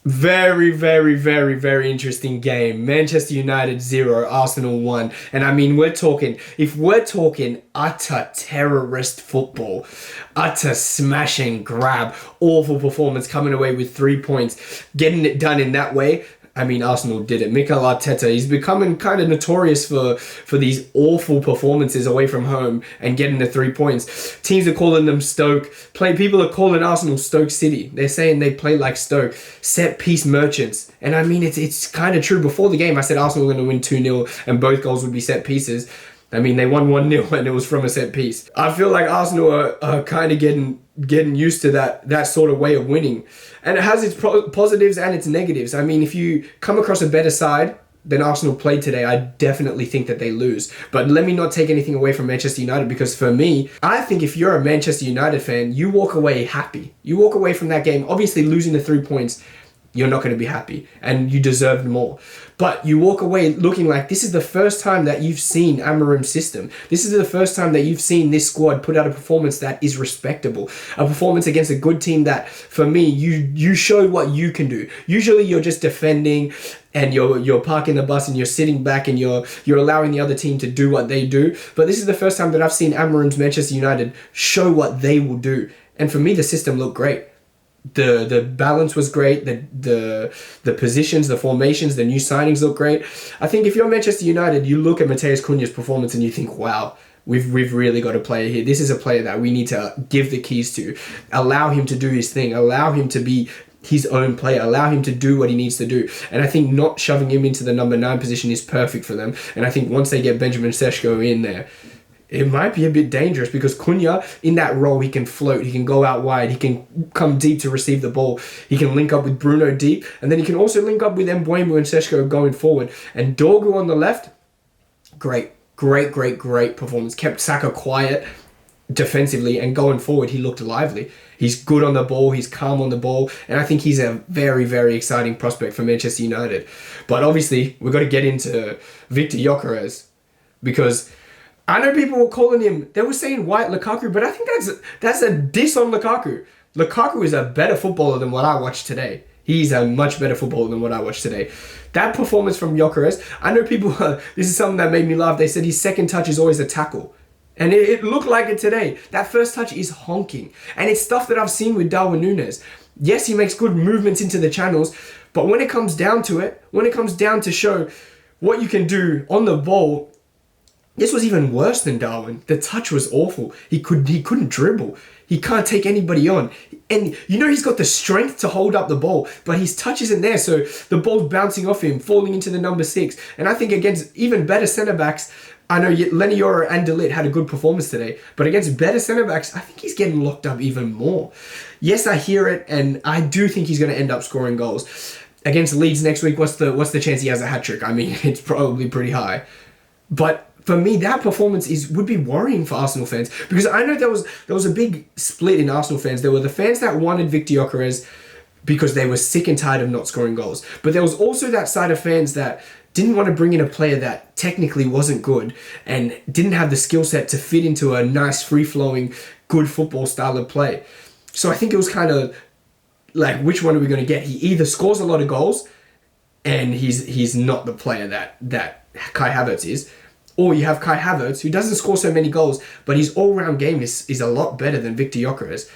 Very, very, very, very interesting game. Manchester United 0, Arsenal 1. And I mean, if we're talking utter terrorist football, utter smash and grab, awful performance, coming away with 3 points, getting it done in that way. I mean, Arsenal did it. Mikel Arteta, he's becoming kind of notorious for these awful performances away from home and getting the 3 points. Teams are calling them people are calling Arsenal Stoke City. They're saying they play like Stoke. Set piece merchants. And I mean, it's kind of true. Before the game, I said Arsenal were going to win 2-0 and both goals would be set pieces. I mean, they won 1-0 and it was from a set piece. I feel like Arsenal are kind of getting used to that sort of way of winning. And it has its positives and its negatives. I mean, if you come across a better side than Arsenal played today, I definitely think that they lose. But let me not take anything away from Manchester United, because for me, I think if you're a Manchester United fan, you walk away happy. You walk away from that game, obviously losing the 3 points, you're not going to be happy and you deserved more. But you walk away looking like this is the first time that you've seen Amarim's system. This is the first time that you've seen this squad put out a performance that is respectable. A performance against a good team that, for me, you showed what you can do. Usually you're just defending and you're parking the bus and you're sitting back and you're allowing the other team to do what they do. But this is the first time that I've seen Amarim's Manchester United show what they will do. And for me, the system looked great. The balance was great. The positions, the formations, the new signings look great. I think if you're Manchester United, you look at Matheus Cunha's performance and you think, wow, we've really got a player here. This is a player that we need to give the keys to, allow him to do his thing, allow him to be his own player, allow him to do what he needs to do. And I think not shoving him into the number 9 position is perfect for them. And I think once they get Benjamin Sesko in there, it might be a bit dangerous, because Cunha, in that role, he can float, he can go out wide, he can come deep to receive the ball, he can link up with Bruno deep, and then he can also link up with Mbeumo and Sesko going forward. And Dorgu on the left, great performance. Kept Saka quiet defensively, and going forward, he looked lively. He's good on the ball, he's calm on the ball, and I think he's a very, very exciting prospect for Manchester United. But obviously, we've got to get into Victor Gyökeres, because I know people were calling him, they were saying white Lukaku, but I think that's a diss on Lukaku. Lukaku is a better footballer than what I watched today. He's a much better footballer than what I watched today. That performance from Gyökeres, I know people, this is something that made me laugh. They said his second touch is always a tackle. And it looked like it today. That first touch is honking. And it's stuff that I've seen with Darwin Núñez. Yes, he makes good movements into the channels, but when it comes down to it, when it comes down to show what you can do on the ball, this was even worse than Darwin. The touch was awful. He couldn't dribble. He can't take anybody on. And you know he's got the strength to hold up the ball, but his touch isn't there, so the ball's bouncing off him, falling into the number 6. And I think against even better centre-backs, I know Lenny Yoro and De Ligt had a good performance today, but against better centre-backs, I think he's getting locked up even more. Yes, I hear it, and I do think he's going to end up scoring goals. Against Leeds next week, what's the chance he has a hat-trick? I mean, it's probably pretty high. But for me, that performance would be worrying for Arsenal fans, because I know there was a big split in Arsenal fans. There were the fans that wanted Victor Gyökeres because they were sick and tired of not scoring goals. But there was also that side of fans that didn't want to bring in a player that technically wasn't good and didn't have the skill set to fit into a nice, free-flowing, good football style of play. So I think it was kind of like, which one are we going to get? He either scores a lot of goals and he's not the player that Kai Havertz is, or you have Kai Havertz, who doesn't score so many goals, but his all-round game is a lot better than Victor Gyökeres.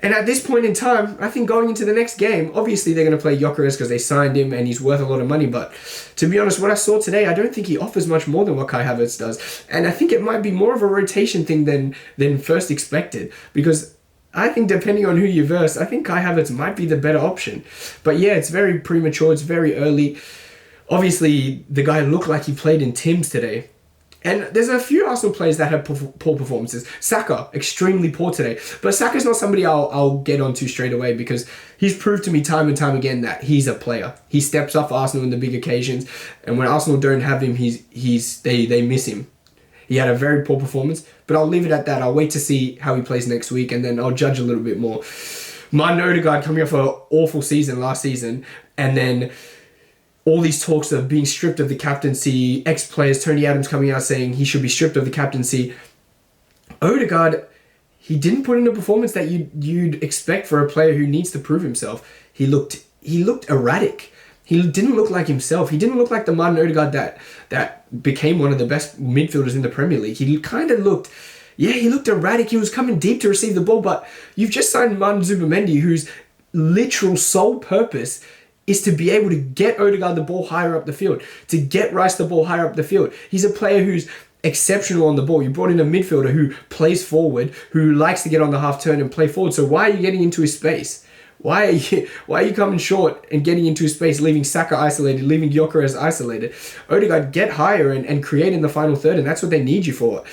And at this point in time, I think going into the next game, obviously they're going to play Gyökeres because they signed him and he's worth a lot of money. But to be honest, what I saw today, I don't think he offers much more than what Kai Havertz does. And I think it might be more of a rotation thing than first expected. Because I think depending on who you verse, I think Kai Havertz might be the better option. But yeah, it's very premature. It's very early. Obviously, the guy looked like he played in Tim's today. And there's a few Arsenal players that have poor performances. Saka, extremely poor today. But Saka's not somebody I'll get onto straight away, because he's proved to me time and time again that he's a player. He steps up for Arsenal in the big occasions. And when Arsenal don't have him, they miss him. He had a very poor performance. But I'll leave it at that. I'll wait to see how he plays next week, and then I'll judge a little bit more. Man Utd coming off an awful season last season, and then all these talks of being stripped of the captaincy, ex-players, Tony Adams coming out saying he should be stripped of the captaincy. Odegaard, he didn't put in a performance that you'd expect for a player who needs to prove himself. He looked he looked erratic. He didn't look like himself. He didn't look like the Martin Odegaard that became one of the best midfielders in the Premier League. He kind of looked, yeah, he looked erratic. He was coming deep to receive the ball, but you've just signed Martin Zubimendi, whose literal sole purpose is to be able to get Odegaard the ball higher up the field, to get Rice the ball higher up the field. He's a player who's exceptional on the ball. You brought in a midfielder who plays forward, who likes to get on the half turn and play forward. So why are you getting into his space? Why are you coming short and getting into his space, leaving Saka isolated, leaving Gyökeres isolated? Odegaard, get higher and create in the final third, and that's what they need you for.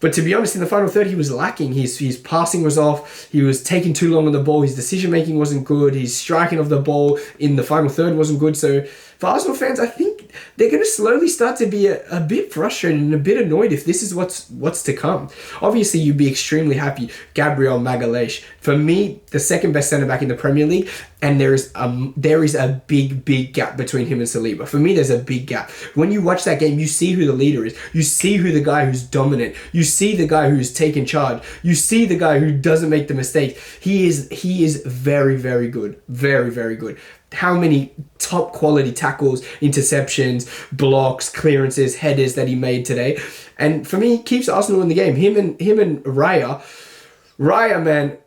But to be honest, in the final third, he was lacking. His passing was off. He was taking too long on the ball. His decision-making wasn't good. His striking of the ball in the final third wasn't good. So for Arsenal fans, I think they're going to slowly start to be a bit frustrated and a bit annoyed if this is what's to come. Obviously, you'd be extremely happy. Gabriel Magalhaes, for me, the second best centre-back in the Premier League, and there is a big gap between him and Saliba. For me, there's a big gap. When you watch that game, you see who the leader is. You see who the guy who's dominant. You see the guy who's taken charge. You see the guy who doesn't make the mistake. He is very, very good. Very, very good. How many top quality tackles, interceptions, blocks, clearances, headers that he made today. And for me, he keeps Arsenal in the game. Him and Raya, man,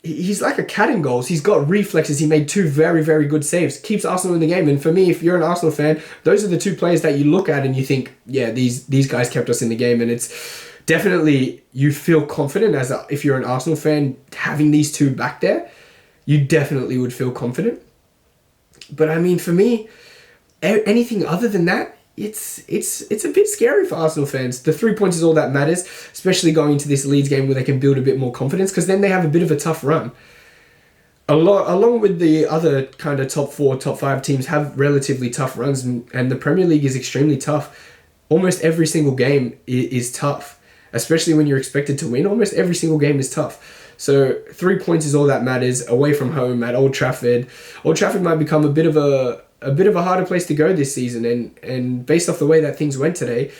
he's like a cat in goals. He's got reflexes. He made 2 very, very good saves. Keeps Arsenal in the game. And for me, if you're an Arsenal fan, those are the 2 players that you look at and you think, yeah, these guys kept us in the game. And it's definitely, you feel confident if you're an Arsenal fan, having these 2 back there, you definitely would feel confident. But I mean, for me, anything other than that, it's a bit scary for Arsenal fans. The 3 points is all that matters, especially going into this Leeds game where they can build a bit more confidence, because then they have a bit of a tough run. Along with the other kind of top 4, top 5 teams have relatively tough runs, and the Premier League is extremely tough. Almost every single game is tough, especially when you're expected to win. Almost every single game is tough. So 3 points is all that matters away from home at Old Trafford. Old Trafford might become a bit of a harder place to go this season, and based off the way that things went today,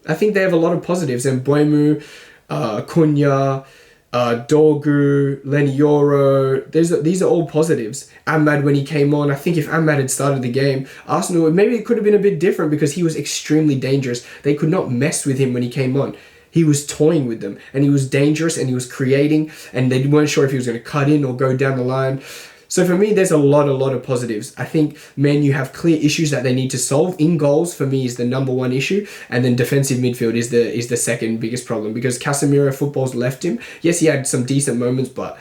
I think they have a lot of positives. And Mbeumo, Cunha, Dorgu, Lenny Yoro, these are all positives. Ahmad, when he came on, I think if Ahmad had started the game, Arsenal, maybe it could have been a bit different because he was extremely dangerous. They could not mess with him when he came on. He was toying with them, and he was dangerous, and he was creating, and they weren't sure if he was going to cut in or go down the line. So for me, there's a lot of positives. I think Man U have clear issues that they need to solve. In goals, for me, is the number 1 issue, and then defensive midfield is the second biggest problem, because Casemiro, football's left him. Yes, he had some decent moments, but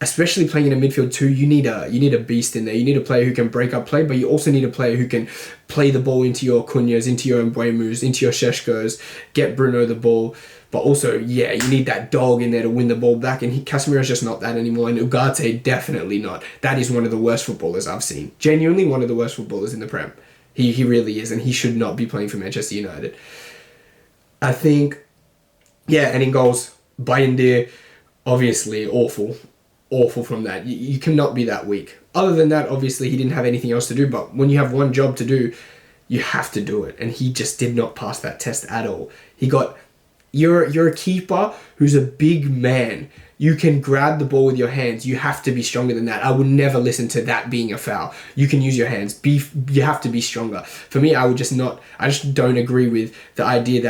especially playing in a midfield too, you need a beast in there. You need a player who can break up play, but you also need a player who can play the ball into your Cunhas, into your Mbeumus, into your Šeškos, get Bruno the ball. But also, yeah, you need that dog in there to win the ball back, and Casemiro's just not that anymore, and Ugarte definitely not. That is one of the worst footballers I've seen. Genuinely one of the worst footballers in the Prem. He really is, and he should not be playing for Manchester United. I think, yeah, and in goals, Bayındır, obviously awful from that. You cannot be that weak. Other than that, obviously, he didn't have anything else to do, but when you have one job to do, you have to do it, and he just did not pass that test at all. You're a keeper who's a big man. You can grab the ball with your hands. You have to be stronger than that. I would never listen to that being a foul. You can use your hands. You have to be stronger. For me, I just don't agree with the idea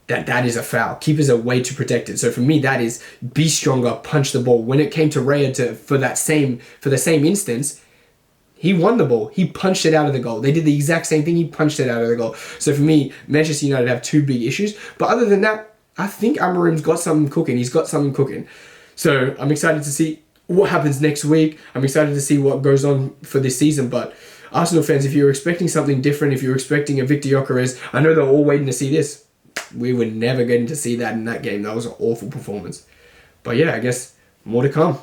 that is a foul. Keepers are way too protected. So for me, that is be stronger, punch the ball. When it came to Raya for the same instance, he won the ball. He punched it out of the goal. They did the exact same thing. He punched it out of the goal. So for me, Manchester United have 2 big issues. But other than that, I think Amarim's got something cooking. He's got something cooking. So I'm excited to see what happens next week. I'm excited to see what goes on for this season. But Arsenal fans, if you're expecting something different, if you're expecting a Victor Gyökeres, I know they're all waiting to see this. We were never getting to see that in that game. That was an awful performance. But yeah, I guess more to come.